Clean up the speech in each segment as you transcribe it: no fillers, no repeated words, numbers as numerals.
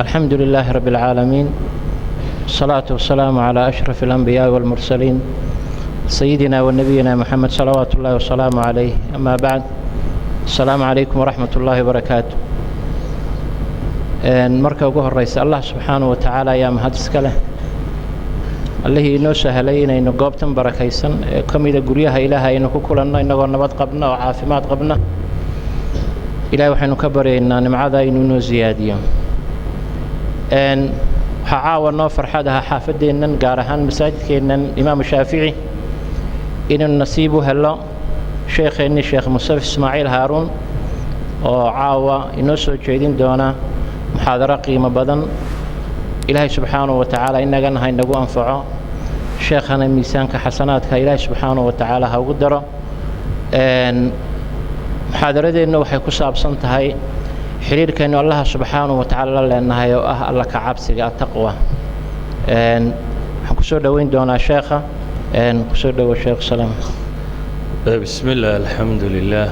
الحمد لله رب العالمين، الصلاة والسلام على أشرف الأنبياء والمرسلين سيدنا ونبينا محمد صلوات الله وسلامه عليه. أما بعد، السلام عليكم ورحمة الله وبركاته. marka ugu horeysa Allah subxaanahu wa ta'ala ayaa mahad iska leh, allihii inoo sahlay inaynu goobtan barakaysan ee ka mida guryaha Ilaahay aynu ku kulanno inagoo nabad qabna oo caafimaad qabna. Ilaahay waxaynu ka baryaynaa nimcada inuu noo ziyaadiyo. waxaa caawa noo farxad aha xaafadeennan, gaar ahaan masaajidkeennan Imaam Shaafici, inaynu nasiib u helo sheekheennii Sheekh Musaf Ismaaciil Haaruun oo caawa inoo soo jeedin doona muxaadaro qiimo badan. ilaahay subxaanahu wa tacaala inagana ha inagu anfaco, sheekhana miisaanka xasanaadka ilaahay subxaanahu wa tacaala ha ugu daro. muxaadaradeenna waxay ku saabsan tahay xiriirkaynu allaha subxaanahu wa tacaala la leenahay oo ah alla ka cabsiga taqwa. waxaan ku soo dhoweyn doonaa sheekha. ku soo dhowo sheekh salaam. بسم الله الحمد لله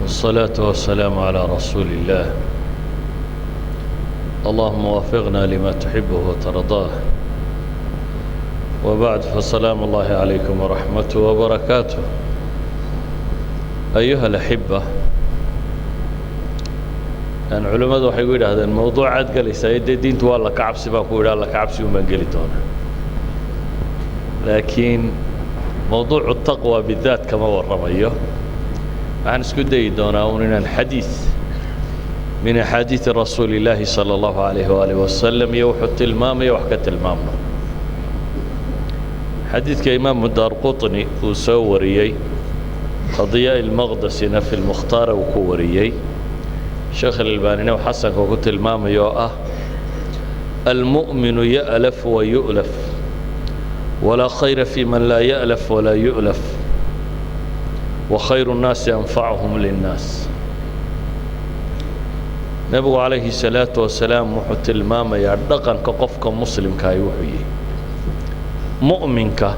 والصلاة والسلام على رسول الله. اللهم وفقنا لما تحبه وترضاه، وبعد فسلام الله عليكم ورحمته وبركاته. أيها الأحبة، أن علماء waxay ku yiraahdeen mawduucaad galaysaa diintu waa la kacabsi baa ku yiraahdaa, la kacabsi uma gali doona, laakiin موضوع التقوى بالذات كما ورميه عن سكدي دونا ونن حديث من أحاديث رسول الله صلى الله عليه وآله وسلم يوحد المام يوحكة المام. حديث كإمام الدارقطني وسوريي قضية المقدسي في المختار وكوريي شيخ الألباني وحسن وقلت المام يوأه المؤمن يألف ويؤلف ولا خير في من لا يألف ولا يؤلف وخير الناس أنفعهم للناس. نبي عليه الصلاة والسلام وحط الماما يردقن كقفك مسلم كايوحي مؤمنك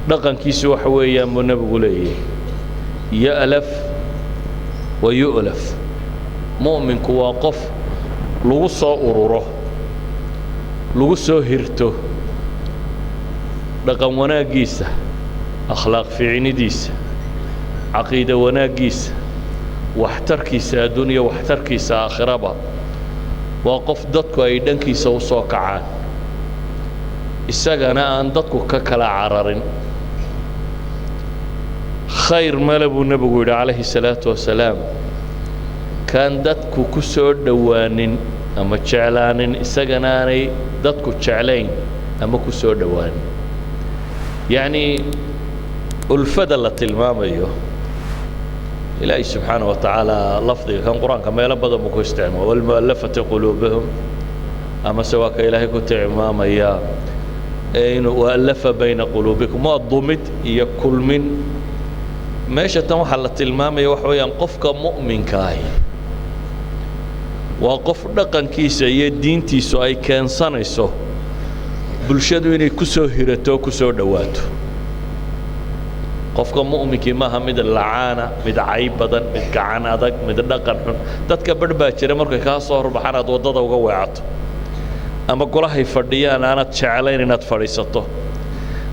دقن كيسو حويا منبي لي يألف ويؤلف. مؤمنك واقف لغصة أروره لغصة هرته dhaqan wanaagiisa, akhlaaq fiicnidiisa, caqiida wanaagiisa, waxtarkiisa adduunya waxtarkiisa aakhiraba waa qof dadku ay dhankiisa u soo kacaan, isagana aan dadku ka kala cararin. khayr male buu nebigu yidhi calayhi salaatu wasalaam, kaan dadku ku soo dhowaanin ama jeclaanin, isagana aanay dadku jeclayn ama ku soo dhowaanin. يعني الفدى اللي تلماميه إلهي سبحانه وتعالى لفظي كان قرآن كما يلبض مكو استعمال والمؤلفة قلوبهم أما سواك إلهي كنت عمام يا إنه وألف بين قلوبكم ما ضمت هي كل من ماشي تمحل تلماميه وحويا قفك مؤمن كاي وقف رقن كيسة يدين تيسو أي كان صنيسو bulshadu inay ku soo hirato ku soo dhawaato. qofka mu'minka maaha mid lacaana, mid cayb badan, mid gacan adag, mid dhaqan xun. dadka badbaa jira markay ka soo horbaxaan aad wadada uga weecato, ama golahay fadhiyaan aanad jeclayn inaad fadhiisato,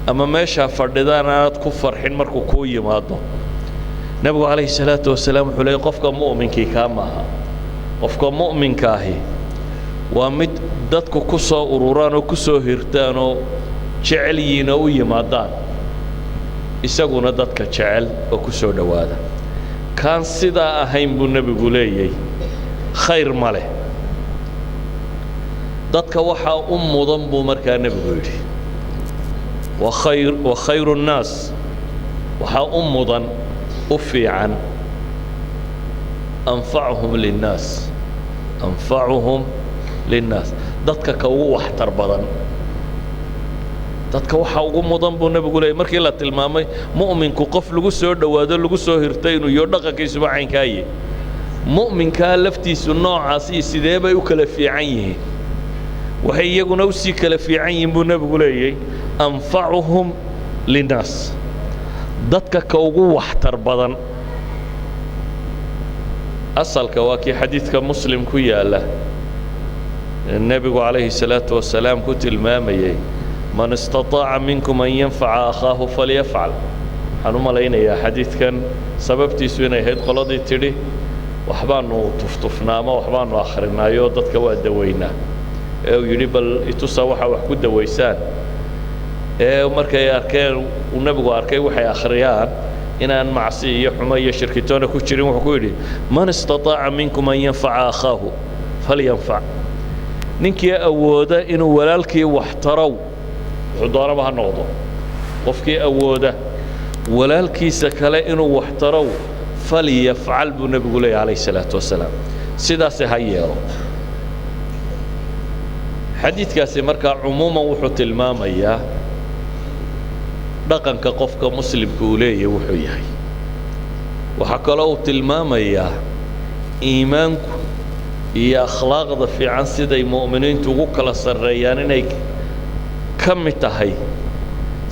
ama meesha fadhidaan aanad ku farxin markuu ku yimaado. nabigu calayhi salaatu wasalaam wuxuu leeyahay qofka mu'minkii ka maaha. qofka mu'minka ahi waa mid dadku ku soo ururaan oo ku soo hirtaan oo jecel yihiin oo u yimaadaan, isaguna dadka jecel oo ku soo dhowaada. kaan sidaa ahayn buu nebigu leeyahay khayr ma leh. dadka waxaa u mudan buu markaa nebigu yidhi wa khayru nnaas, waxaa u mudan u fiican anfacuhum linnaas, anfacuhum linnaas, dadka ka ugu waxtar badan. dadka waxa ugu mudan buu nebigu leeyahay markii la tilmaamay mu'minku qof lagu soo dhowaado lagu soo hirtay inuu iyo dhaqankiisuba caynkaaye. mu'minkaa laftiisu noocaas iyo sidee bay u kala fiican yihiin, waxay iyaguna u sii kala fiican yihiin buu nebigu leeyahay anfacuhum linnaas, dadka ka ugu waxtar badan asalka waa kii xadiidka muslim ku yaalla nebigu calayhi salaatu wasalaam ku tilmaamayey man istataaca minkum an yanfaca akhaahu falyafcal waxaan u malaynayaa xadiidkan sababtiisu inay ahayd qoladii tidhi waxbaanu tuftufnaa ama waxbaanu akhrinaayoo dadka waa dawaynaa ee uu yidhi bal itusa waxaa wax ku dawaysaan ee markay arkeen uu nebigu arkay waxay akhriyaan inaan macsi iyo xumo iyo shirkitoona ku jirin wuxuu ku yidhi man istataaca minkum an yanfaca akhaahu falyanfac ninkii awooda inuu walaalkii wax tarow wuxuu doonaba ha noqdo qofkii awooda walaalkiisa kale inuu wax tarow falyafcal buu nebigu leeyahy calayhi salaatu wasalaam sidaasi ha yeelo xadiidkaasi markaa cumuuman wuxuu tilmaamayaa dhaqanka qofka muslimka uu leeyahay wuxuu yahay waxaa kaloo uu tilmaamayaa iimaanku iyo akhlaaqda fiican siday mu'miniintu ugu kala sarreeyaan inay ka mid tahay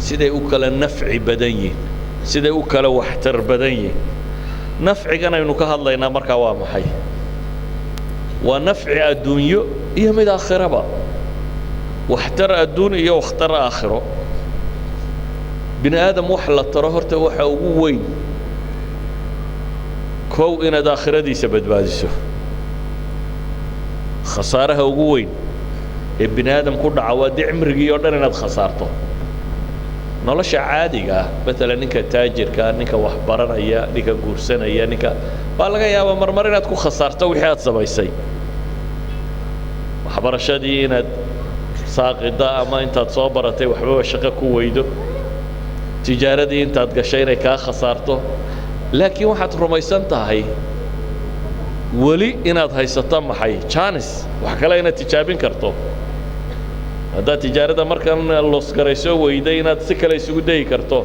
siday u kala nafci badan yihiin siday u kala waxtar badan yihiin nafcigan aynu ka hadlaynaa markaa waa maxay waa nafci adduunyo iyo mid aakhiraba waxtar adduun iyo waxtar aakhiro bini aadam wax la taro horta waxa ugu weyn kow inaad aakhiradiisa badbaadiso khasaaraha ugu weyn ee bini aadam ku dhaca waa dee cimrigii oo dhan inaad khasaarto nolosha caadiga ah maalan ninka taajirka ninka wax baranaya ninka guursanaya ninka baa laga yaabaa marmar inaad ku khasaarto wixii aad samaysay waxbarashadii inaad saaqida ama intaad soo baratay waxbaba shaqo ku weydo tijaaradii intaad gashay inay kaa khasaarto laakiin waxaad rumaysan tahay weli inaad haysato maxay jaanis wax kale inaad tijaabin karto haddaad tijaarada markan loosgarayso weyday inaad si kale isugu dayi karto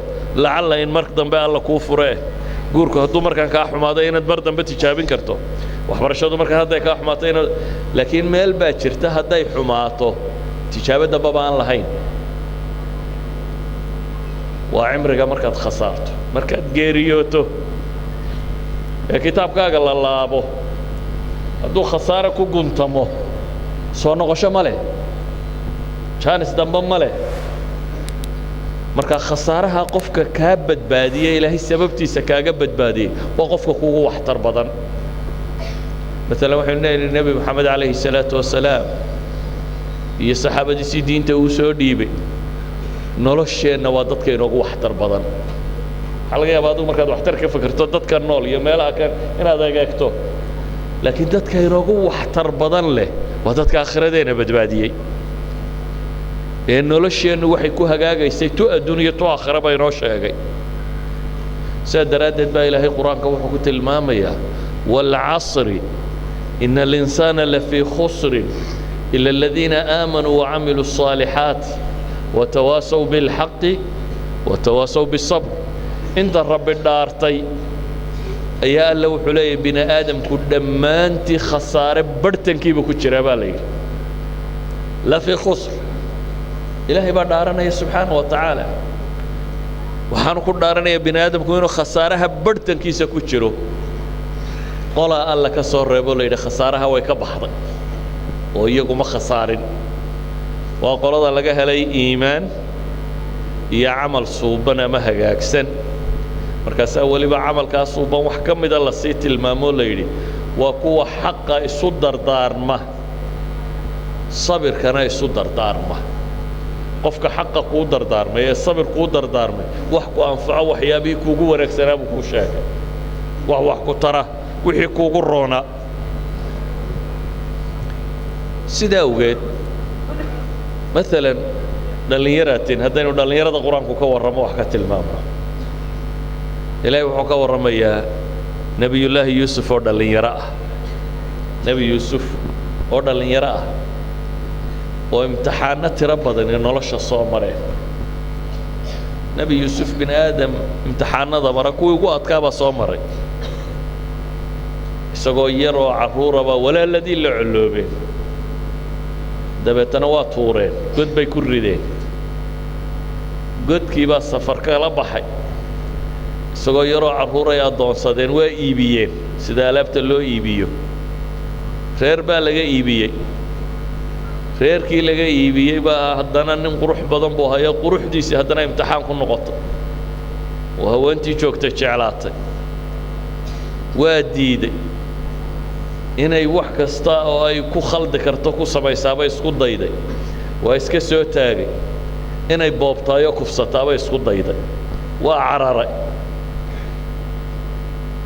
lacalla in mar dambe alla kuu furee guurku hadduu markaan kaa xumaado inaad mar dambe tijaabin karto waxbarashadu markaan hadday kaa xumaato inaad laakiin meel baa jirta hadday xumaato tijaabo dambaba aan lahayn waa cimriga markaad khasaarto markaad geeriyooto ee kitaabkaaga la laabo hadduu khasaare ku guntamo soo noqosho ma leh jaanis dambe ma leh markaa khasaaraha qofka kaa badbaadiyey ilaahay sababtiisa kaaga badbaadiyey waa qofka kugu waxtar badan maalan waxaynu leeyahay nebi moxamed calayhi salaatu wasalaam iyo saxaabadiisii diinta uu soo dhiibay nolosheenna waa dadka inoogu waxtar badan waxaa laga yaabaa adigu markaad waxtar ka fikirto dadka nool iyo meelaha kan inaad egeegto laakiin dadka inoogu waxtar badan leh waa dadka aakhiradeenna badbaadiyey ee nolosheennu waxay ku hagaagaysay tu adduun iyo tu aakhira baa inoo sheegay sidaa daraaddeed baa ilaahay qur-aanka wuxuu ku tilmaamayaa waalcasri ina alinsaana lafii khusrin ila aladiina aamanuu wacamiluu الصaalixaati watawaasaw biاlxaqi watawaasaw biالصabr inta rabbi dhaartay ayaa alla wuxuu leeyahay bini aadamku dhammaantii khasaare barhtankiiba ku jira baa la yidhi lafii khusr ilaahay baa dhaaranaya subxaana wa tacaala waxaanu ku dhaaranaya bini aadamku inuu khasaaraha barhtankiisa ku jiro qolaa alla ka soo reebo la yidhi khasaaraha way ka baxday oo iyaguma khasaarin waa qolada laga helay iimaan iyo camal suuban ama hagaagsan markaasaa weliba camalkaa suuban wax ka mida lasii tilmaamoo la yidhi waa kuwa xaqa isu dardaarma sabirkana isu dardaarma qofka xaqa kuu dardaarmay ee sabir kuu dardaarmay wax ku anfaco waxyaabihii kuugu wanaagsanaa buu kuu sheegay wax ku tara wixii kuugu roona sidaa awgeed maalan dhallinyaraatiin haddaynu dhallinyarada qur-aanku ka warramo wax ka tilmaamno ilaahay wuxuu ka warramayaa nebiyullaahi yuusuf oo dhallinyaro ah nebi yuusuf oo dhallinyaro ah oo imtixaano tiro badan ee nolosha soo mareen nebi yuusuf bin aadam imtixaanada mara kuwii ugu adkaabaa soo maray isagoo yar oo carruuraba walaaladii la colloobeen dabeetana waa tuureen god bay ku rideen godkii baa safar kala baxay isagoo yaroo carruuray addoonsadeen waa iibiyeen sida alaabta loo iibiyo reer baa laga iibiyey reerkii laga iibiyey baa haddana nin qurux badan buu hayo quruxdiisii haddana imtixaan ku noqoto oo haweentii joogtay jeclaatay waa diiday inay wax kasta oo ay ku khaldi karto ku samaysaaba isku dayday waa iska soo taagay inay boobtaayo kufsataaba isku dayday waa cararay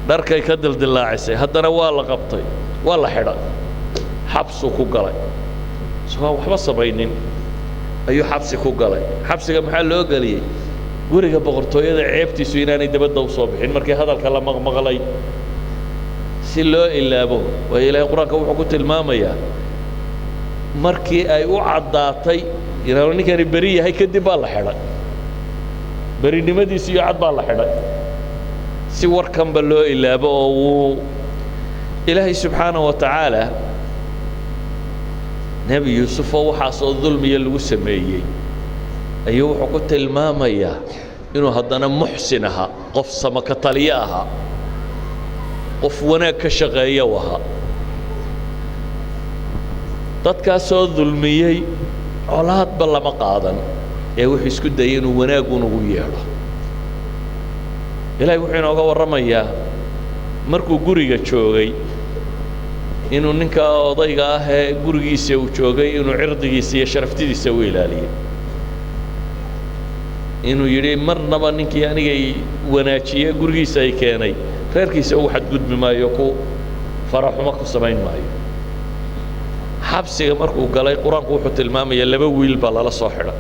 dharkay ka dildillaacisay haddana waa la qabtay waa la xidhay xabsuu ku galay isagoo waxba samaynin ayuu xabsi ku galay xabsiga maxaa loo geliyey guriga boqortooyada ceebtiisu inaanay dabadda u soo bixin markii hadalka la maqmaqlay si loo ilaabo waayo ilaahay qur-aanka wuxuu ku tilmaamayaa markii ay u caddaatay inaanu ninkani beri yahay kadib baa la xidhay berinimadiisi iyo cad baa la xidhay si warkanba loo ilaabo oo wuu ilaahay subxaanahu wa tacaala nebi yuusuf oo waxaasoo dulmiya lagu sameeyey ayuu wuxuu ku tilmaamayaa inuu haddana muxsin ahaa qof samaka taliye ahaa qof wanaag ka shaqeeya u ahaa dadkaasoo dulmiyey colaadba lama qaadan ee wuxuu isku dayay inuu wanaagun ugu yeedho ilaahay wuxuu inooga warramayaa markuu guriga joogay inuu ninka odayga ah ee gurigiisa uu joogay inuu cirdigiisa iyo sharaftidiisa u ilaaliyey inuu yidhi marnaba ninkii anigay wanaajiye gurigiisa ay keenay reerkiisa uu xadgudbi maayo ku faraxumo ku samayn maayo xabsiga markuu galay qur-aanku wuxuu tilmaamaya laba wiil baa lala soo xidhay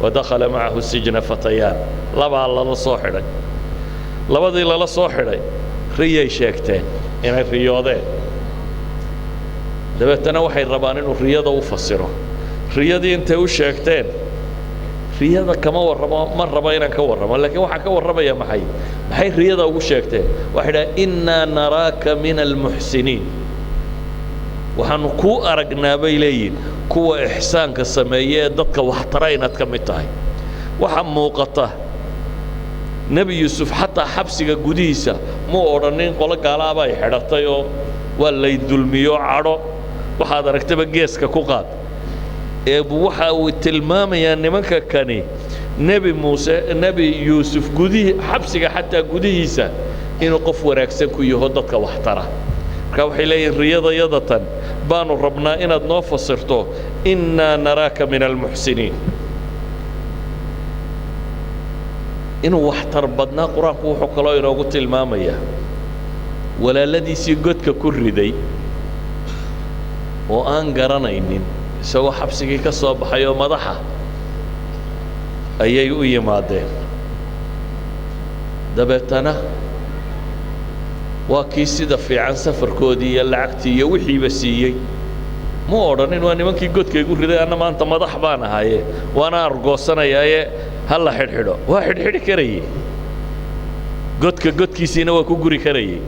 wadakhala macahu sijna fatayaan labaa lala soo xidhay labadii lala soo xidhay riyay sheegteen inay riyoodeen dabeetana waxay rabaan inuu riyada u fasiro riyadii intay u sheegteen riyada kama warramo ma rabo inaan ka warramo laakiin waxaan ka warramaya maxay riyada ugu sheegteen waxay dhahay innaa naraaka min almuxsiniin waxaanu kuu aragnaa bay leeyihin kuwa ixsaanka sameeye ee dadka waxtara inaad ka mid tahay waxaa muuqata nebi yuusuf xataa xabsiga gudihiisa muu odhanin qolo gaalaaba ay xidhatay oo waa lay dulmiyo cadho waxaad aragtaba geeska ku qaad ee waxa uu tilmaamayaa nimanka kani nebi yuusuf xabsiga xataa gudihiisa inuu qof wanaagsan ku yaho dadka waxtara marka waxay leeyihin riyadayadatan baanu rabnaa inaad noo fasirto innaa naraaka min almuxsiniin inuu waxtar badnaa qur-aanku wuxuu kaloo inoogu tilmaamayaa walaaladiisii godka ku riday oo aan garanaynin isagoo xabsigii ka soo baxay oo madaxa ayay u yimaadeen dabeetana waa kii sida fiican safarkoodii iyo lacagtii iyo wixiiba siiyey mu odhanin waa nimankii godka igu riday anna maanta madax baan ahaye waana argoosanayaaye ha la xidhxidho waa xidhxidhi karayey godkiisiina waa ku guri karayey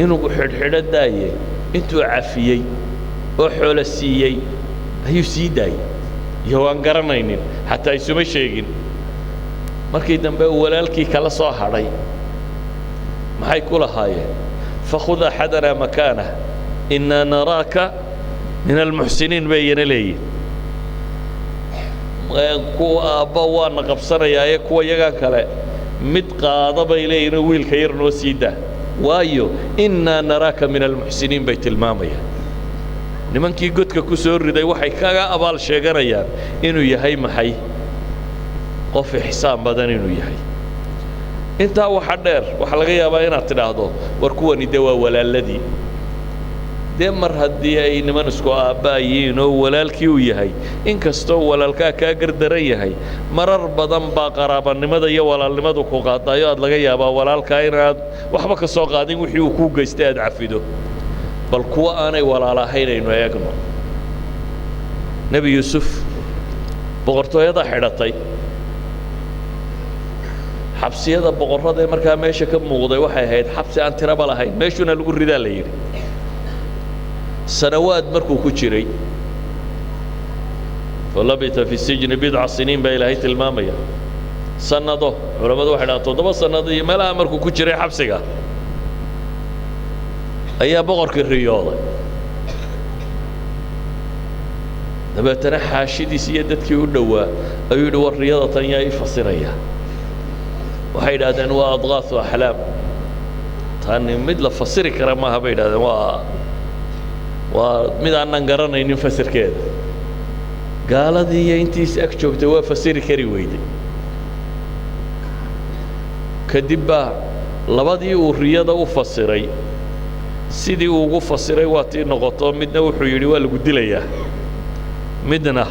inuu xidhxidho daaye intuu cafiyey oo xoolo siiyey ayuu sii daayey iyo waan garanaynin xataa isuma sheegin markii dambe uu walaalkii kala soo hadhay maxay ku lahaayeen fakhud axadanaa makaanah innaa naraaka min almuxsiniin bayana leeyihin kuwa aabba waana qabsanayaaye kuwa yagan kale mid qaada bay leeyihin oo wiilka yar noo sii daa waayo innaa naraaka min almuxsiniin bay tilmaamayaan nimankii godka ku soo riday waxay kaga abaal sheeganayaan inuu yahay maxay qof ixsaan badan inuu yahay intaa waxa dheer waxaa laga yaabaa inaad tidhaahdo war kuwani dee waa walaaladii dee mar haddii ay niman isku aabbaayiin oo walaalkii uu yahay inkastoo walaalkaa kaa gardaran yahay marar badan baa qaraabanimada iyo walaalnimadu ku qaadaayo aad laga yaabaa walaalkaa inaad waxba ka soo qaadin wixii uu kuu geystay aad cafido bal kuwa aanay walaalahayn aynu eegno nebi yuusuf boqortooyada xidhatay xabsiyada boqorrada ee markaa meesha ka muuqday waxay ahayd xabsi aan tiraba lahayn meeshuuna lagu ridaa la yidhi sanawaad markuu ku jiray falabita fi sijni bidca siniin baa ilaahay tilmaamaya sannado culamadu waxay dhahaan 7 sannado iyo meelaha markuu ku jiray xabsiga ayaa boqorkii riyooday dabeetana xaashidiis iyo dadkii u dhowaa ayuu yidhi war riyada tan yaa ii fasiraya waxay yidhaahdeen waa adqaasu axlaam tani mid la fasiri kara maaha bay yidhahdeen waa mid aanan garanaynin fasirkeeda gaaladii iyo intiis ag joogtay waa fasiri kari weyday kadib baa labadii uu riyada u fasiray sidii uu ugu fasiray waa tii noqoto midna wuxuu yidhi waa lagu dilayaa midna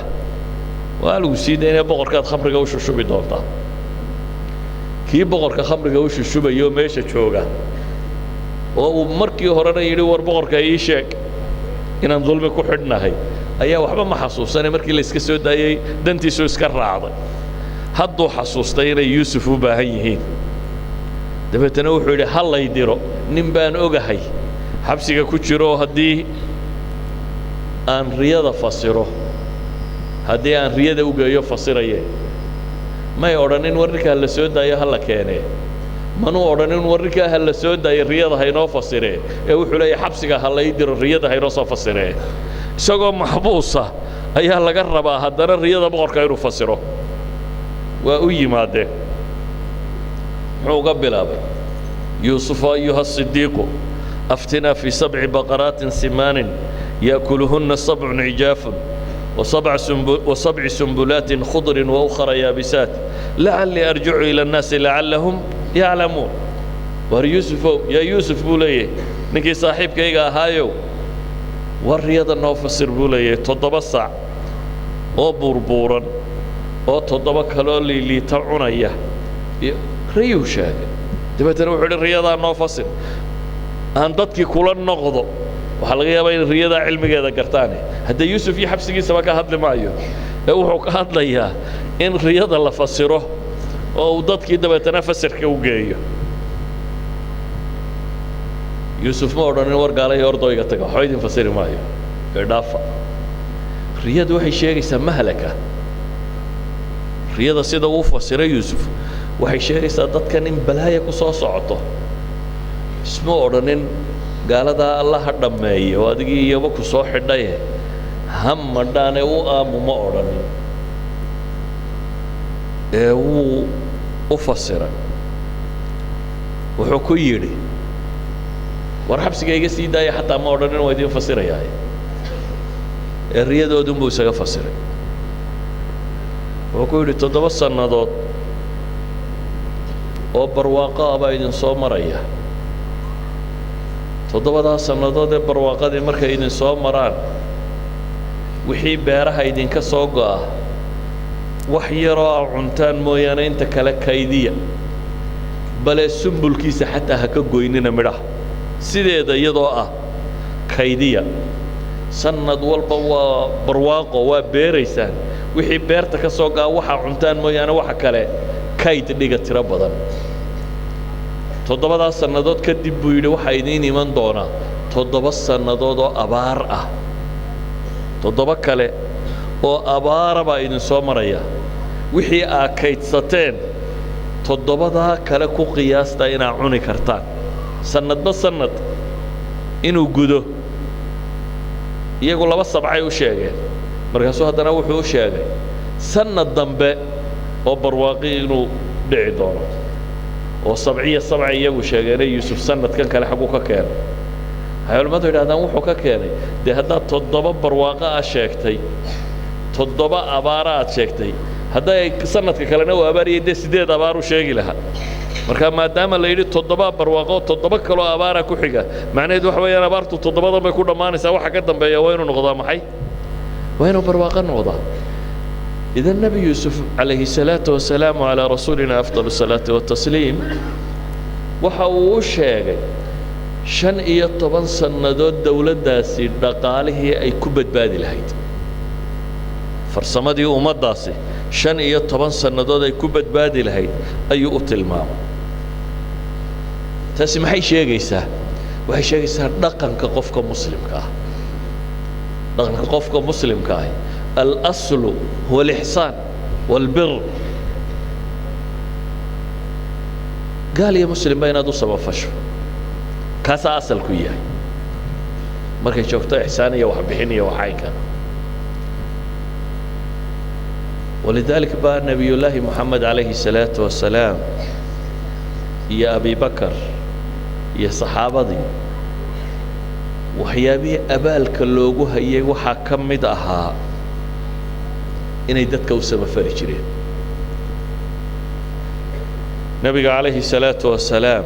waa lagu sii daynaya boqorkaad khamriga u shushubi doontaa kii boqorka khamriga u shushubayo meesha jooga oo uu markii horena yidhi war boqorka ii sheeg inaan dulmi ku xidhnahay ayaa waxba ma xasuusanay markii la iska soo daayey dantiisu iska raacday hadduu xasuustay inay yuusuf u baahan yihiin dabeetana wuxuu yidhi ha lay diro nin baan ogahay xabsiga ku jiro haddii aan riyada fasiro haddii aan riyada u geeyo fasiraye may odhanin warrinkaa la soo daayo ha la keenee manuu odhanin warrinkaa ha la soo daayo riyada haynoo fasiree ee wuxuu leeyahay xabsiga ha lay diro riyada haynoo soo fasiree isagoo maxbuusa ayaa laga rabaa haddana riyada boqorka inuu fasiro waa u yimaadeen muxuu uga bilaabay yuusufa ayuha sidiiqu aftinaa fii 7 baqaraatin simaanin يأكلهن 7 عجاف و7 سنبلات خضر وأخرى يابسات لعلي أرجع إلى الناس لعلهم يعلمون war yuusufow yaa yuusuf buu leeyahay ninkii saaxiibkayga ahaayow war riyada noo fasir buu leeyahay 7 saac oo burbuuran oo 7 kaloo liiliita cunaya riyuu sheegay dabeetana wuxuu yidhi riyadaa noo fasir aan dadkii kula noqdo waxaa laga yaabaa in riyadaa cilmigeeda gartaane haddee yuusuf iyo xabsigiisaba ka hadli maayo ee wuxuu ka hadlayaa in riyada la fasiro oo uu dadkii dabeetana fasirka u geeyo yuusuf ma odhanin war gaalay ordooyga taga waxba idin fasiri maayo ee dhaafa riyadu waxay sheegaysaa mahlaka riyada sida uu fasiray yuusuf waxay sheegaysaa dadkan in balaaya ku soo socoto isma odhanin gaaladaa alla ha dhammeeye oo adigii iyaba ku soo xidhaye ha madhaane u aamu ma odhanin ee wuu u fasiray wuxuu ku yidhi war xabsiga iga sii daaya xataa ma odhanin waa idiin fasirayaa ee riyadoodunbuu isaga fasiray wuxuu ku yidhi 7 sannadood oo barwaaqo ah baa idin soo maraya 7 sannadood ee barwaaqadii markay idin soo maraan wixii beeraha idinka soo go'a wax yaroo ah cuntaan mooyaane inta kale kaydiya bale sumbulkiisa xataa ha ka goynina midhaha sideeda iyadoo ah kaydiya sannad walba waa barwaaqo waa beeraysaan wixii beerta ka soo go'a waxaa cuntaan mooyaane waxa kale kayd dhiga tiro badan 7 sannadood kadib buu yidhi waxaa idiin iman doonaa 7 sannadood oo abaar ah 7 kale oo abaara baa idin soo maraya wixii aa kaydsateen 7 kale ku qiyaasta inaa cuni kartaan sannadba sannad inuu gudo iyagu 2 sabcay u sheegeen markaasuu haddana wuxuu u sheegay sannad dambe oo barwaaqi inuu dhici doono oo 7 iyagu sheegeenay yuusuf sannadkan kale xaguu ka keenay waxay culimmadu yidhahdaan wuxuu ka keenay dee haddaad 7 barwaaqo ah sheegtay 7 abaara aad sheegtay hadday sannadka kalena uu abaariyay dee 8 abaar u sheegi lahaa marka maadaama la yidhi 7 barwaaqo 7 kaloo abaara ku xiga macnaheed waxa weeyaan abaartu 7 bay ku dhammaanaysaa waxa ka dambeeya waa inuu noqdaa maxay waa inuu barwaaqo noqdaa إذا النبي يوسف عليه الصلاة والسلام على رسولنا أفضل الصلاة والتسليم وحاو شيغي 15 سنة دولة داسي دقاله أي كبد بادي لهيد فرسمدي أمد داسي 15 سنة أي كبد بادي لهيد أي أتل مام تاسي محي شيغي ساه وحي شيغي ساه دقن كقفك مسلم كاه دقن كقفك مسلم كاه الأصل هو الإحسان والبر قال يا مسلم بين أدو سبب فشو كاسا أصل كوياه مركي شوفته إحسانية وحبحينية وحايكا ولذلك بقى نبي الله محمد عليه الصلاة والسلام يا أبي بكر يا صحابة دي وحيابي أبالك اللوغو هيي وحاكم مدأها إني دادك وسما فريجرين نبي عليه الصلاة والسلام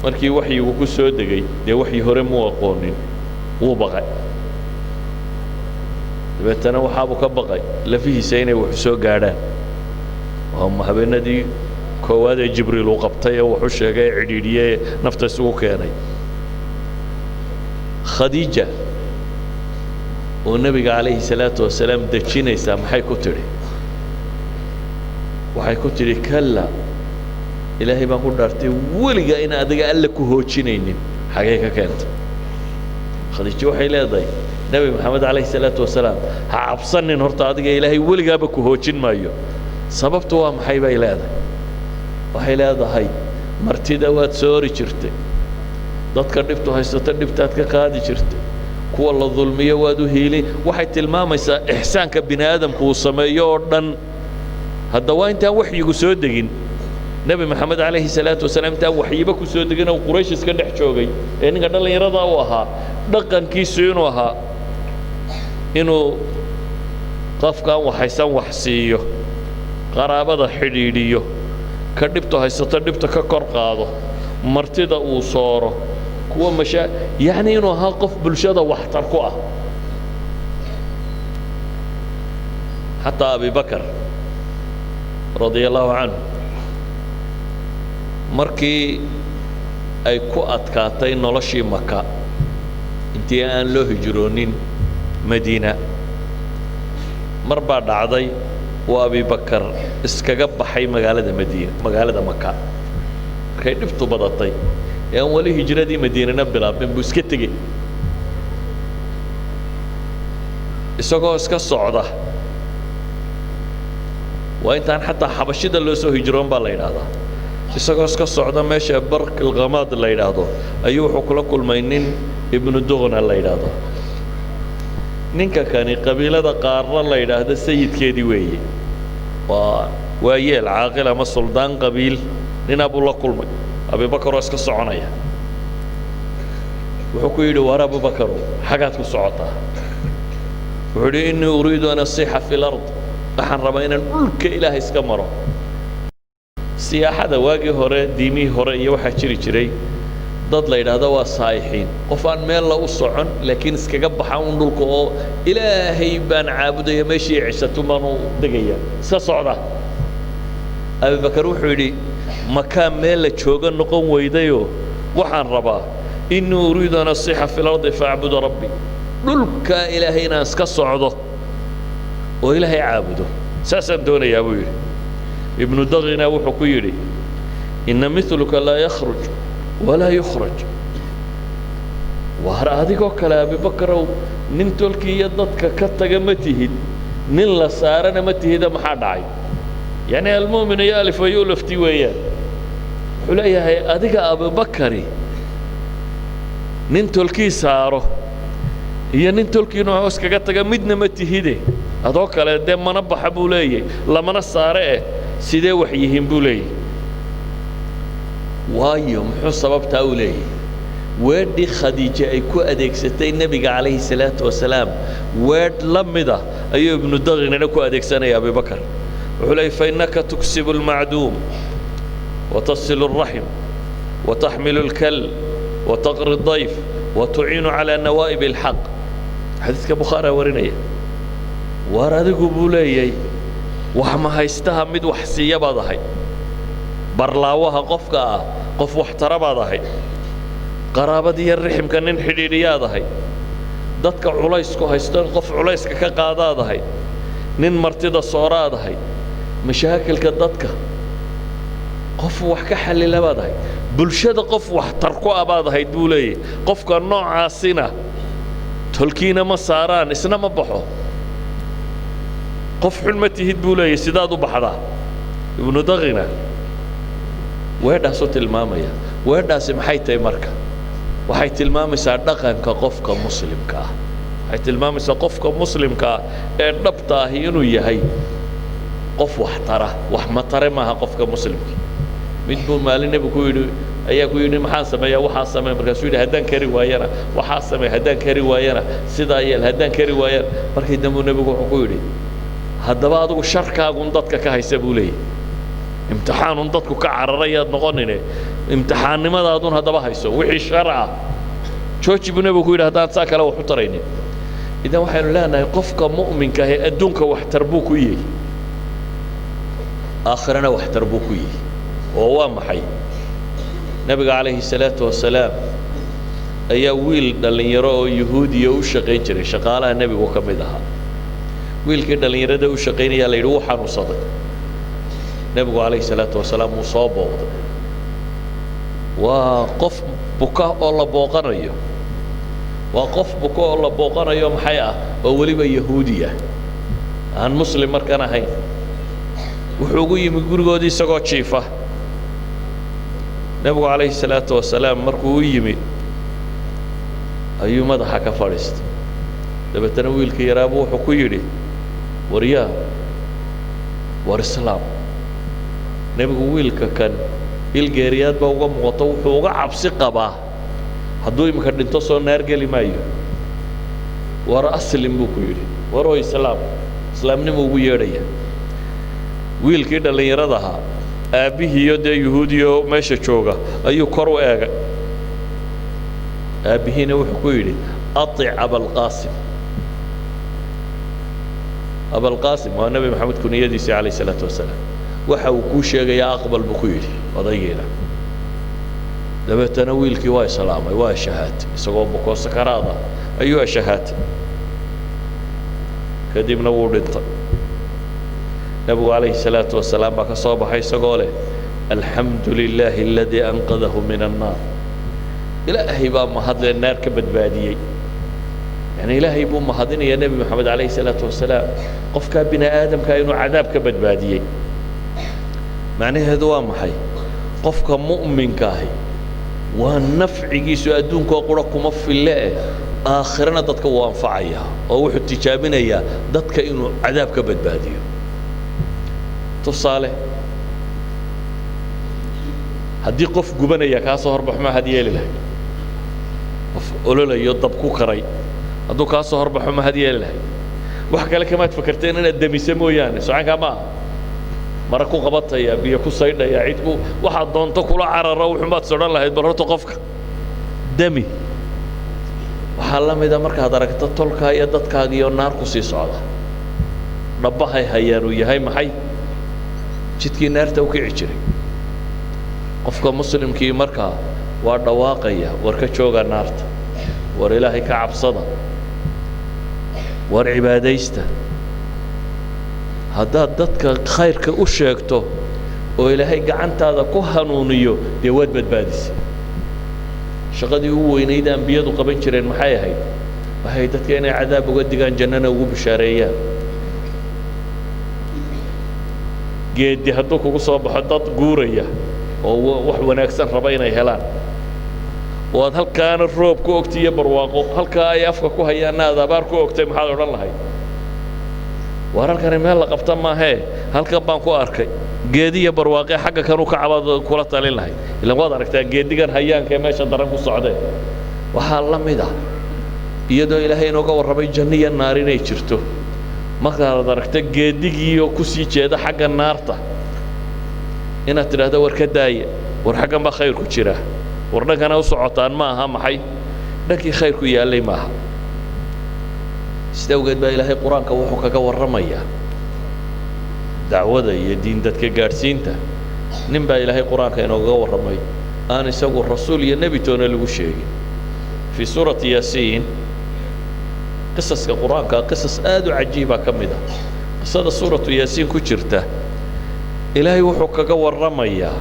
markii waxyigu ku soo degay dee waxyi hore muu aqoonin wuu baqay dabeetana waxaabuu ka baqay lafihiisa inay wax soo gaadhaan waa habeenadii koowaad ee jibriil uu qabtay ee wuxuu sheegay cidhiidhiyey nafta isugu keenay khadiija oo nabiga calayhi salaatu wasalaam dejinaysaa maxay ku tidhi waxay ku tidhi kalla ilaahay baan ku dhaartay weliga in adiga alla ku hoojinaynin xagee ka keenta khadiija waxay leedahay nabi maxamed calayhi salaatu wasalaam ha cabsanin horta adiga ilaahay weligaaba ku hoojin maayo sababtu waa maxay bay leedahay waxay leedahay martida waad soori jirtay dadka dhibtu haysata dhibtaad ka qaadi jirtay kuwa la dulmiyo waad u hiilin waxay tilmaamaysaa ixsaanka bini aadamku uu sameeyo oo dhan hadda waa intaan waxyigu soo degin nabi maxamed calayhi salaatu wasalaam intaan waxyiba ku soo degin oo quraysh iska dhex joogay ee ninka dhallinyarada u ahaa dhaqankiisu inuu ahaa inuu qofkaan waxaysan wax siiyo qaraabada xidhiidhiyo ka dhibtu haysato dhibta ka kor qaado martida uu sooro kuwa yacni inuu ahaa qof bulshada waxtar ku ah xataa abi bakar radia allahu canhu markii ay ku adkaatay noloshii maka intii aan loo hijroonin madiina mar baa dhacday oo abi bakar iskaga baxay magaalada madiina magaalada maka markay dhibtu badatay ee aan wali hijradii madiinana bilaabin buu iska tegey isagoo iska socda waa intaan xataa xabashida loo soo hijroon baa la yidhaahdaa isagoo iska socda meesha barkilqamaad la yidhaahdo ayuu wuxuu kula kulmay nin ibnu duqna la yidhaahdo ninka kani qabiilada qaarna la yidhaahdo sayidkeedii weeye waa yeel caaqil ama suldaan qabiil ninaa buu la kulmay abibakaroo iska soconaya wuxuu ku yidhi war abubakarow xagaad ku socotaa wuxuu yidhi innii uriidu an asiixa fi lard waxaan rabaa inaan dhulka ilaahay iska maro siyaaxada waagii hore diimihii hore iyo waxaa jiri jiray dad la yidhaahdo waa saa'ixiin qof aan meel la u socon laakiin iskaga baxa un dhulka oo ilaahay baan caabudaya meeshii cisatu baan u degaya iska socda abubakar wuxuu yidhi makaan meel la jooga noqon weydayoo waxaan rabaa innii uriidu an asiixa fi lardi faacbuda rabbi dhulkaa ilaahay inaan iska socdo oo ilaahay caabudo saasaan doonayaa buu yidhi ibnu daqina wuxuu ku yidhi inna miluka laa yakhruj walaa yukhraj waar adigoo kale abibakarow nin tolkii iyo dadka ka taga ma tihid nin la saarana ma tihida maxaa dhacay yacni almu'minu yaalif wa yu'lafti weeyaan wuxuu leeyahay adiga abubakari nin tolkii saaro iyo nin tolkiinu hoos kaga taga midna ma tihide adoo kale dee mana baxa buu leeyahay lamana saare sidee wax yihiin buu leeyahay waayo muxuu sababtaa u leeyahay weedhii khadiija ay ku adeegsatay nebiga calayhi salaatu wasalaam weedh la mida ayuu ibnu daqinina ku adeegsanaya abibakar wuxuu leeyahy fainaka tuksibu almacduum watasilu alraxim wataxmilu alkal wataqri dayf watuciinu calaa nawaa'ib alxaq xadiiska bukhaari warinaya waar adigu buu leeyahay wax ma haystaha mid wax siiya baad ahay barlaawaha qofka ah qof wax tara baad ahay qaraabadiiyo riximka nin xidhiidhiyaad ahay dadka culaysku haysto qof culayska ka qaadaad ahay nin martida sooraad ahay mashaakilka dadka qof wax ka xallila baad ahay bulshada qof wax tar ku ah baad ahayd buu leeyahay qofka noocaasina tolkiina ma saaraan isna ma baxo qof xun ma tihid buu leeyahay sidaad u baxdaa ibnu daqina weedhaasuu tilmaamaya weedhaasi maxay tahay marka waxay tilmaamaysaa dhaqanka qofka muslimka ah waxay tilmaamaysaa qofka muslimka ah ee dhabta ahi inuu yahay qof wax tara wax ma tare maaha qofka muslimka mid buu maalin nebigu ku yidhi ayaa ku yidhi maxaan sameeyaa waxaa sameey markaasuu yidhi haddaan kari waayana waxaa sameey haddaan kari waayana sidaa yeel haddaan kari waayana markii dambu nebigu wuxuu ku yidhi haddaba adigu sharkaagun dadka ka haysa buu leeyahy imtixaanun dadku ka cararayaad noqonine imtixaannimadaadun haddaba hayso wixii shar ah jooji buu nebigu ku yidhi haddaan saa kale wax u taraynin idan waxaynu leenahay qofka mu'minka ahee adduunka waxtar buu ku yihi aakhirana waxtar buu ku yihi oo waa maxay nebiga calayhi salaatu wasalaam ayaa wiil dhallinyaro oo yuhuudiya u shaqayn jiray shaqaalaha nebigu ka mid ahaa wiilkii dhallinyarada u shaqaynayaa la yidhi wuu xanuunsaday nebigu calayhi salaatu wasalaam wuu soo booqday waa qof buka oo la booqanayo waa qof buka oo la booqanayo maxay ah oo weliba yahuudi ah aan muslim markaan ahayn wuxuu ugu yimi gurigoodii isagoo jiifa nebigu calayhi salaatu wasalaam markuu u yimi ayuu madaxa ka fadhiistay dabeetana wiilka yaraabu wuxuu ku yidhi waryaa war islaam nebigu wiilka kan ilgeeriyaad baa uga muuqato wuxuu uga cabsi qabaa hadduu imika dhinto soo naar geli maayo war aslim buu ku yidhi waroo islaamnimo ugu yeedhaya wiilkii dhallinyarada ahaa aabbihiiyo dee yuhuudiyo meesha jooga ayuu kor u eegay aabbihiina wuxuu ku yidhi aطic abalqaasim abalqaasim waa nebi maxamed kuniyadiisii calayh isalaatu wasalaam waxa uu kuu sheegayaa aqbal buu ku yidhi odaygeena dabeetana wiilkii waa islaamay waa shahaatay isagoo bukoo sakaraada ayuu shahaatay kadibna wuu dhintay nebigu calayhi salaatu wasalaam baa ka soo baxay isagoo leh alxamdu lilaahi aladii anqadahu min annaar ilaahay baa mahadle naar ka badbaadiyey yani ilaahay buu mahadinayaa nebi moxamed calayhi salaatu wasalaam qofkaa bini aadamkaa inuu cadaab ka badbaadiyey macnaheedu waa maxay qofka mu'minka ahi waa nafcigiisu adduunkoo qura kuma fille eh aakhirana dadka wuu anfacayaa oo wuxuu tijaabinayaa dadka inuu cadaab ka badbaadiyo tusaale haddii qof gubanaya kaa soo horbaxo maxaad yeeli lahayd qof ololayo dab ku karay hadduu kaa soo horbaxo maxaad yeeli lahayd wax kale kamaad fakarteen inaad demiso mooyaane socankaa ma aha mara ku qabataya biyo ku saydhaya cid ku waxaad doonto kula cararo wuxuunbaad sodhan lahayd bal horta qofka demi waxaa la mida markaad aragto tolkaa iyo dadkaagiiyo naar ku sii socda dhabbahay hayaan uu yahay maxay jidkii naarta u kici jiray qofka muslimkii markaa waa dhawaaqaya war ka jooga naarta war ilaahay ka cabsada war cibaadaysta haddaad dadka khayrka u sheegto oo ilaahay gacantaada ku hanuuniyo dee waad badbaadisay shaqadii ugu weynayd ambiyadu qaban jireen maxay ahayd waxay dadka inay cadaab uga digaan jannana ugu bishaareeyaan geedi hadduu kugu soo baxo dad guuraya oo wax wanaagsan raba inay helaan oo aad halkaana roob ku ogtay iyo barwaaqo halkaa ay afka ku hayaanna aad abaar ku ogtay maxaad odhan lahayd war halkani meel la qabta maahee halkan baan ku arkay geediya barwaaqe xagga kanuu ka cabaad kula talin lahayd ilan waad aragtaa geedigan hayaankaee meesha daran ku socdee waxaa la mid ah iyadoo ilaahay inooga warramay janno iyo naar inay jirto markaad aragta geedigiioo ku sii jeeda xagga naarta inaad tidhaahdo war ka daaya war xaggan baa khayr ku jira war dhankana u socotaan ma aha maxay dhankii khayrku yaallay maaha sida awgeed baa ilaahay qur-aanka wuxuu kaga warramayaa dacwada iyo diin dadka gaadhsiinta nin baa ilaahay qur-aanka inoogaga warramay aan isagu rasuul iyo nebi toona lagu sheegin fii suurati yaasiin qisaska qur-aanka qisas aad u cajiibaa ka mid ah qisada suuratu yaasiin ku jirta ilaahay wuxuu kaga warramayaa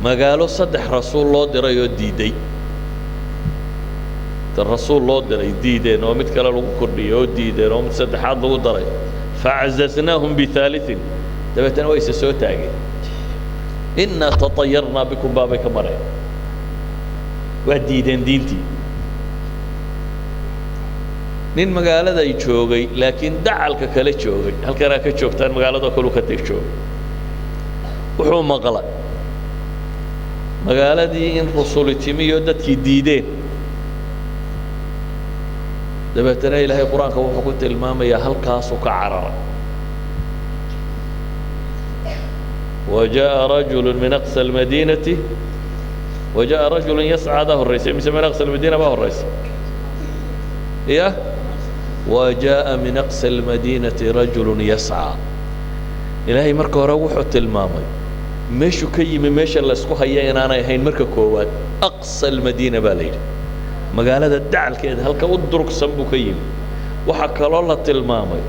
magaalo 3 rasuul loo diray oo diiday rasuul loo diray diideen oo mid kale lagu kordhiyay oo diideen oo mid saddexaad lagu daray fa'azaznahum bi thalithin dabeetana way soo taageen inna tatayarna bikum baabay ka mareen waa diideen diintii nin magaalada ay joogay laakiin dacalka kale joogay halkanaa ka joogtaan magaalada kalu ka teg joogay wuxuu maqlay magaaladii in rusuli timiyo dadkii diideen dabeetana ilaahay qur-aanka wuxuu ku tilmaamayaa halkaasuu ka cararay وجاء رجل من أقصى المدينة وجاء رجل يسعى له الرئيس من أقصى المدينة ما هو الرئيس إيه وجاء من أقصى المدينة رجل يسعى إلهي مركو روح التلمامي مشو كي مش اللي اسكو هيا أنا هين مركو كوات أقصى المدينة بالليل مقالة الدعل كده هل كودرك سمبو كي وحكى الله التلمامي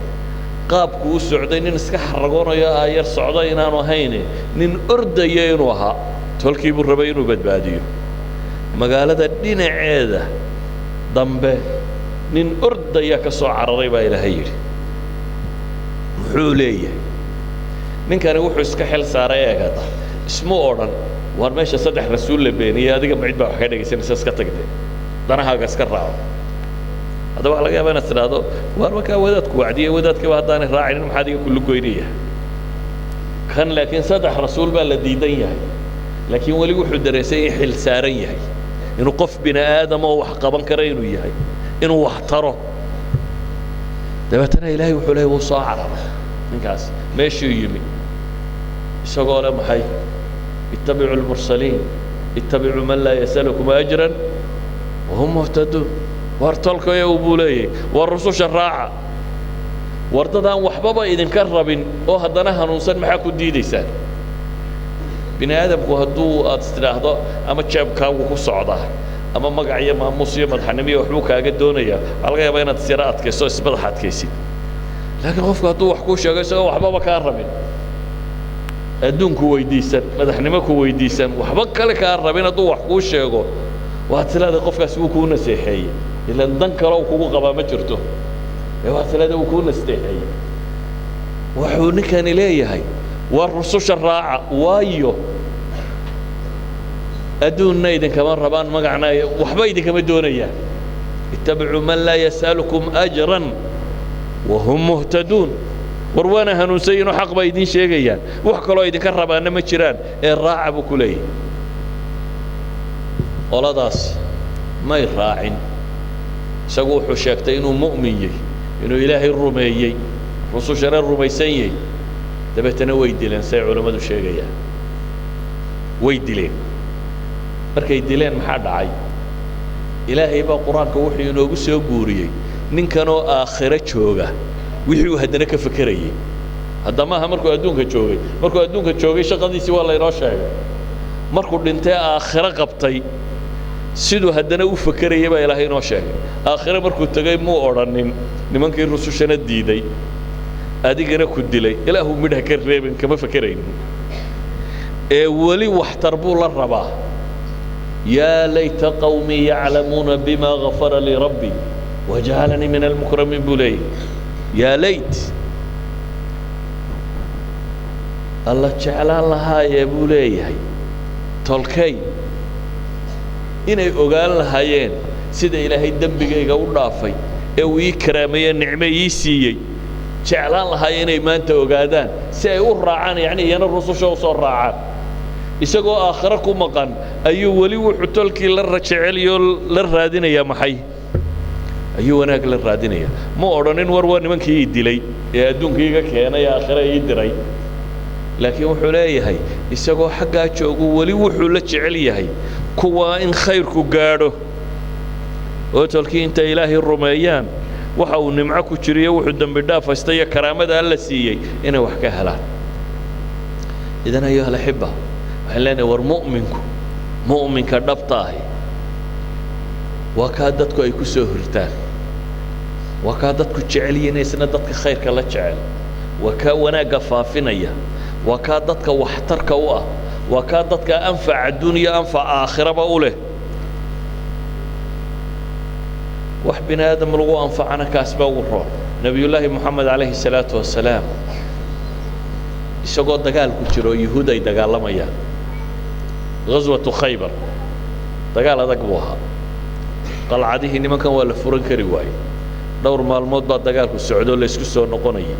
qaabku u socday nin iska xaragoonayo ayar socday inaanu hayne nin ordaya inuu ahaa tolkii buu rabay inuu badbaadiyo magaalada dhinaceeda dambe nin ordaya ka soo cararay baa ilaahay yidhi muxuu leeyahay ninkani wuxuu iska xil saaray eegada ismu odhan waar meesha saddex rasuul la beeniyey adiga macid baa wax ka dhegaysanaysa iska tagtay danahaaga iska raaco هذا وعلى جاب أنا سنادو واربكا وداتك وعدية وداتك وهداني راعين محادي كل قوينية كان لكن صدح رسول بقى الذي لكن ولي وحد درسي حل ساريه إنه قف بنا آدم وحقبا كرين وياه إنه وحتره دبتنا إلهي وحوله وصاعر من كاس ماشي يمي شغال محي اتبعوا المرسلين اتبعوا من لا يسألكم أجرا وهم مهتدون wartolka ee uu buuleeyay war rususha raaca wardadaan waxbaba idin ka rabin oo haddana hanuunsan maxaa ku diidaysaan bini aadamku hadduu aad istiraahdo ama jeebkaagu ku socdaa ama magac iyo maamuus iyo madaxnimo iyo waxbuu kaaga doonayaa waxaa laga yaabaa inaad sira adkayso ismadax adkaysid laakiin qofku hadduu wax kuu sheego isagoo waxbaba kaa rabin adduunku weydiisan madaxnimo ku weydiisan waxba kale kaa rabin hadduu wax kuu sheego waad tilaada qofkaas wuu kuu naseexeeyey إلا ندنك لو كوكو قبا ما جرته يا ثلاثة وكون استحي وحوني كان إليه هاي والرسوش الراعة وايو أدون نيدن كمان ربان مقعنا وحبايدي كمان دونيا اتبعوا من لا يسألكم أجرا وهم مهتدون وروانا هنوسين حق بايدين شيئا وحكا لو يدن كربان نما جران الراعة بكليه ولا داس ما يراعين isagu wuxuu sheegtay inuu mu'min yahay inuu ilaahay rumeeyay rusushana rumaysan yahay dabeetana way dileen say culimadu sheegayaan way dileen markay dileen maxaa dhacay ilaahay baa quraanka wuxuu inoogu soo guuriyay ninkan oo aakhira jooga wixii uu haddana ka fakarayay haddama markuu adduunka joogay shaqadiisii waa la inoo sheegay markuu dhintay aakhira qabtay sidoo haddana u fakarayay baa ilaahay inoo sheegay aakhira markuu tagay muu odhanin nimankii rusushana diiday adigana ku dilay ilaahu midha ka reebin kama fakaraynin ee weli waxtar buu la rabaa yaa layta qawmi yaclamuuna bima gafara lii rabbi wajacalanii min almukramiin buu leeyay yaa layt alla jeclaan lahaayee buu leeyahay tolkay inay ogaan lahaayeen sida ilaahay dambigayga u dhaafay ee uu ii karaameeyay nicmo ii siiyay jeclaan lahaayeen inay maanta ogaadaan si ay u raacaan yani iyana rususha u soo raacaan isagoo aakhira ku maqan ayuu weli wuxuu tolkii la rajeceliyo la raadinayaa maxay ayuu wanaag la raadinayaa ma odhanin war waa nimankii ii dilay ee adduunka iiga keenay aakhira ii diray laakiin wuxuu leeyahay isagoo xaggaa joogu weli wuxuu la jecel yahay kuwa in khayrku gaadho oo tolkii inta ilaahay rumeeyaan waxa uu nimco ku jiriyo wuxuu dambi dhaafaysta iyo karaamada alla siiyey inay wax ka helaan idan ayuha alaxiba waxaan leenahay war mu'minka dhabta ahi waa kaa dadku ay ku soo hirtaan waa kaa dadku jecel yihiin isna dadka khayrka la jecel waa kaa wanaagga faafinaya waa kaa dadka waxtarka u ah waa kaa dadka anfaca adduunya anfaca aakhiraba u leh wax bini aadam lagu anfacana kaas baa ugu roon nabiyullaahi moxamed calayhi salaatu wasalaam isagoo dagaal ku jiro yuhuud ay dagaalamayaan ghaswatu khaybar dagaal adag buu ahaa qalcadihii nimankan waa la furan kari waayey dhowr maalmood baa dagaalku socdo la isku soo noqonayay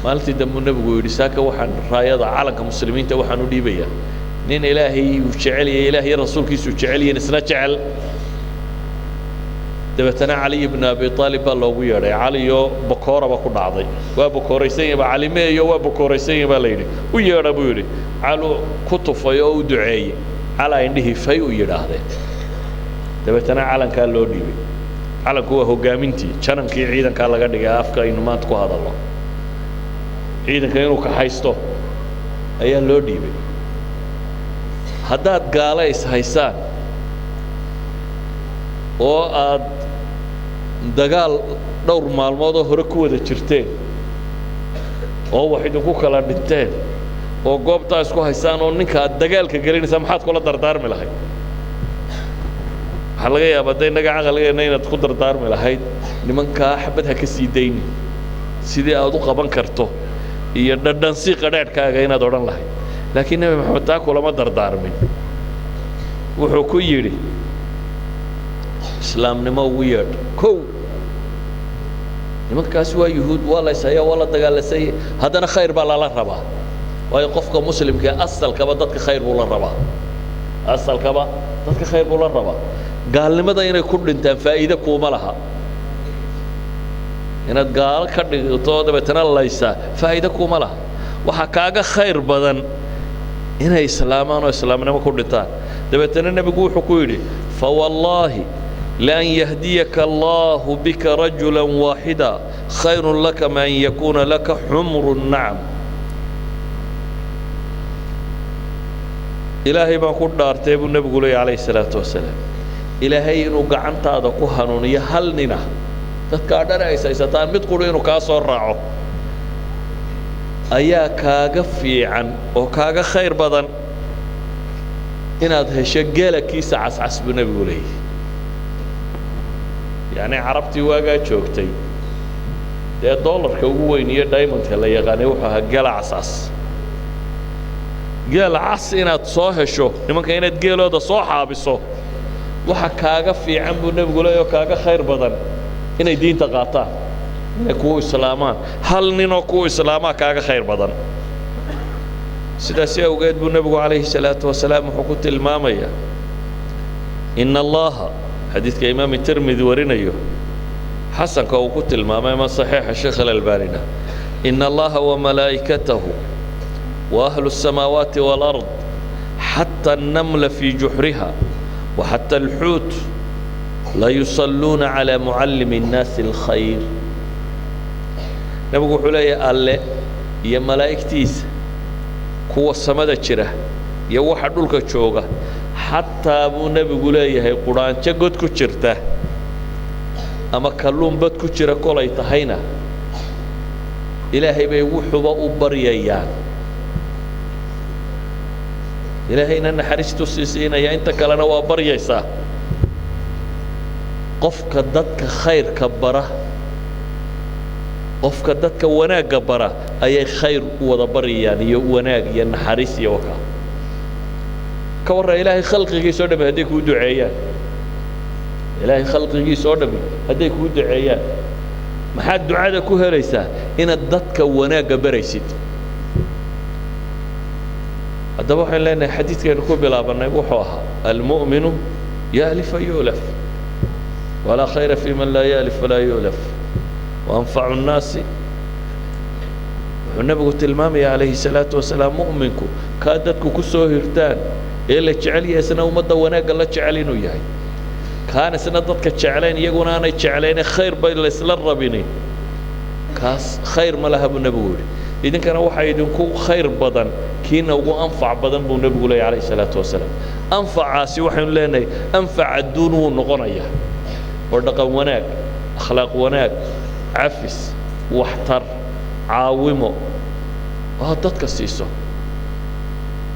maalintii dambu nebigu yidhi saaka waxaan raayada calanka muslimiinta waxaan u dhiibayaa nin ilaahay uu jecel yahay ilaahay rasuulkiisu jecel yahay isna jecel dabeetana cali ibn abi aalib baa loogu yeedhay caliyo bokooraba ku dhacday waa bokooraysan yahay cali meeyo waa bokooraysan yahay baa la yidhi u yeedha buu yidhi calu ku tufay oo u duceeyey calaa indhihii fay u yidhaahdeen dabeetana calankaa loo dhiibay calanku waa hoggaamintii janankii ciidankaa laga dhigay afka aynu maanta ku hadalno ciidanka inuu kaxaysto ayaa loo dhiibay haddaad gaalo is haysaan oo aad dagaal dhowr maalmoodoo hore ku wada jirteen oo wax idinku kala dhinteen oo goobtaa isku haysaan oo ninka aad dagaalka gelinaysaa maxaad kula dardaarmi lahayd waxaa laga yaabaa hadday innaga caqligeenna inaad ku dardaarmi lahayd nimankaa xabad ha ka sii dayni sidii aad u qaban karto iyo dhadhansii qadhaadhkaaga inaad odhan lahayd laakiin nebi maxamed taa kulama dardaarmin wuxuu ku yidhi islaamnimo ugu yeedh kow nimankaasi waa yuhuud waa la ishayaa waa la dagaalasay haddana khayr baa lala rabaa waayo qofka muslimka asalkaba dadka khayr buu la rabaa asalkaba dadka khayr buu la rabaa gaalnimada inay ku dhintaan faa'iido kuuma laha inaad gaalo ka dhigto dabeetana laysaa faa'iido kuuma laha waxaa kaaga khayr badan inay islaamaan oo islaamnimo ku dhintaan dabeetana nebigu wuxuu ku yidhi fawallaahi لأن يهديك الله بك رجلا واحدا خير لك من أن يكون لك حمر النعم إلهي ما كنت دارتي النبي قولي عليه الصلاة والسلام إلهي إنو قعنت هذا كهنون يهلننا تتكادر أيسا إساتان متقولي إنو كاسور راعو أيا كاغا فيعا وكاغا خير بدن إن هذا شقالة كيس عسعس بالنبي قولي يعني عربتي واقع جوجتي ده دولار كوين يا دايموند هلا يغاني وحها قال عساس قال عس إن تصاهشوا لما كانت قالوا ده صاحة بصو وحا كاغا في عمبو النبي يقول له كاغا خير بدن إن دين تقاطع إن كو إسلامان هل نينو كو إسلاما كاغا خير بدن سيداسي أوقات بالنبي عليه الصلاة والسلام وحكوت المامية إن الله حديث كإمام الترمذي ورينيو حسن كوكوت المامة صحيح الشيخ الألباني إن الله وملائكته وأهل السماوات والأرض حتى النمل في جحرها وحتى الحوت لا يصلون على معلم الناس الخير نبقى حلية الله يا ملائكتيس كوا السماء جرة يا واحد لك شوقة حتى أبو نبي قولي هي قرآن جقد كشرته أما كلهم بد كشرة كلا يتهينا إلهي بيوحوا وبريان إلهي إن حريستو سيسينا يا أنت كلنا وبريسا قف كدتك خير كبره قف كدتك وناق كبره أي خير وضبريان وناق ينحرس يوكا كورا إلهي خلقك سودم هديك ودعيان إلهي خلقك سودم هديك ودعيان ما حد دعاء كهريسا إن الضدك وناق بريسيت هذا وحين لنا حديث كان يقول بلا بنيبوحها المؤمن يألف يؤلف ولا خير في من لا يألف ولا يؤلف وأنفع الناس والنبي قلت المامي عليه الصلاة والسلام مؤمنكم كادتكم كسو هرتان إلا تشعلي سنة ومدى وناق الله تشعلين وياي كان سنة ضدك تشعلين يقول أنا تشعلين خير بين الربيني كاس خير ما لها بالنبي إذن كان وحي يدنكو خير بدن كينا وأنفع بدن بالنبي عليه الصلاة والسلام أنفع عاسي وحي لنا أنفع الدون والنغنية وردق وناق أخلاق وناق عفس واحتر عاومه وهدتك السيسو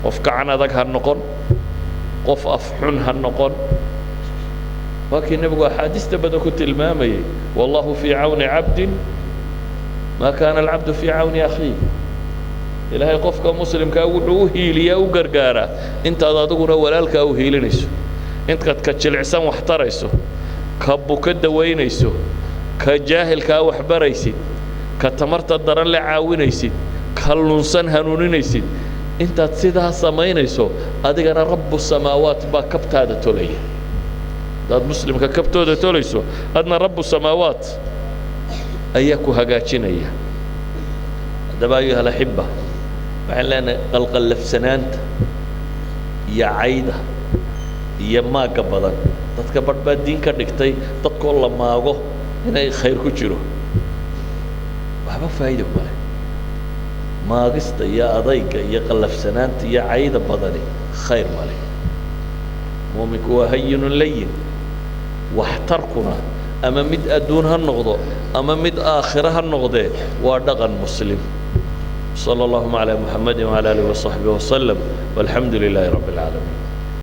قف كعنا ذاك هالنقر قف أفحن هالنقر لكن نبغى حديث تبدأ كنت المامي والله في عون عبد ما كان العبد في عون أخيه ilaahay qofka muslimkaa wuxuu u hiiliyaa u gargaaraa intaad adiguna walaalkaa u hiilinayso intaad ka jilicsan wax tarayso ka buka dawaynayso ka jaahilkaa wax baraysid ka tamarta daran la caawinaysid ka lunsan hanuuninaysid intaad sidaa samaynayso adigana rabbu samaawaat baa kabtaada tolaya hadaad muslimka kabtooda tolayso adna rabbu samaawaat ayaa ku hagaajinaya haddaba ayuha alaxiba waxaan leenahay qalqallafsanaanta iyo cayda iyo maagga badan dadka badh baa diin ka dhigtay dadkoo la maago inay khayr ku jiro waxba faa'iido male maagista iyo adayga iyo qallafsanaanta iyo cayda badani khayr male muuminku waa hayinun layin waxtarkuna ama mid adduun ha noqdo ama mid aakhira ha noqdee waa dhaqan muslim صلى الله على محمد وعلى آله وصحبه وسلم والحمد لله رب العالمين